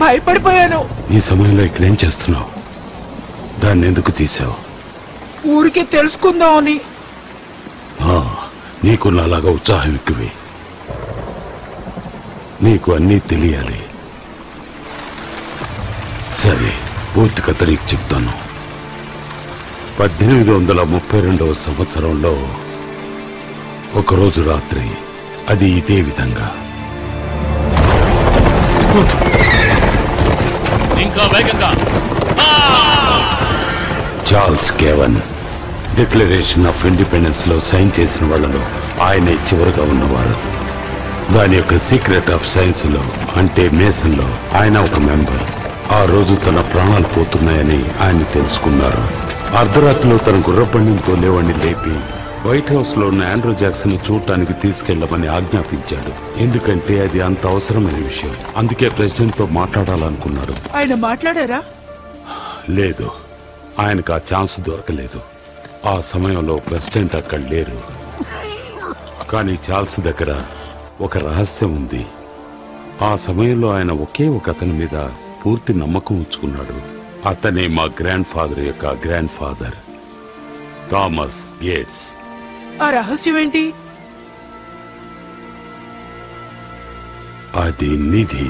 భయపడిపోయాను. ఈ సమయంలో ఇక్కడేం చేస్తున్నావు? దాన్ని ఎందుకు తీసావు? ఊరికే తెలుసుకుందామని. నీకు నాలాగా ఉత్సాహం ఎక్కువే. నీకు అన్నీ తెలియాలి. సరే, పూర్తి కథ నీకు చెప్తాను. 1832వ సంవత్సరంలో ఒకరోజు రాత్రి, అది ఇదే విధంగా. ఇంకా వేగంగా. చార్ల్స్ కేవన్ డిక్లరేషన్ ఆఫ్ ఇండిపెండెన్స్ లో సైన్ చేసిన వాళ్ళలో ఆయన చివరిగా ఉన్నవారు. దాని యొక్క సీక్రెట్ ఆఫ్ సైన్స్ లో, అంటే మేసన్ లో ఆయన ఒక మెంబర్. ఆ రోజు తన ప్రాణాలు పోతున్నాయని ఆయన తెలుసుకున్నారు. అర్ధరాత్రిలో తన గుర్రబండితో లేవని లేపి వైట్ హౌస్ లో ఉన్న ఆండ్రూ జాక్సన్ చూడటానికి తీసుకెళ్లమని ఆజ్ఞాపించాడు. ఎందుకంటే అది అంత అవసరమైన విషయం. అందుకే ప్రెసిడెంట్ తో మాట్లాడాలనుకున్నాడు. ఆయన మాట్లాడారా? లేదు, ఆయనకు ఆ ఛాన్స్ దొరకలేదు. ఆ సమయంలో ప్రెసిడెంట్ అక్కడ లేరు. కానీ చార్ల్స్ దగ్గర ఒక రహస్యం ఉంది. ఆ సమయంలో ఆయన ఒకే ఒక అతని మీద పూర్తి నమ్మకం ఉంచుకున్నాడు. అతనే మా గ్రాండ్ ఫాదర్ యొక్క గ్రాండ్ ఫాదర్, థామస్ గేట్స్. ఆ రహస్యం ఏంటి? అది నిధి.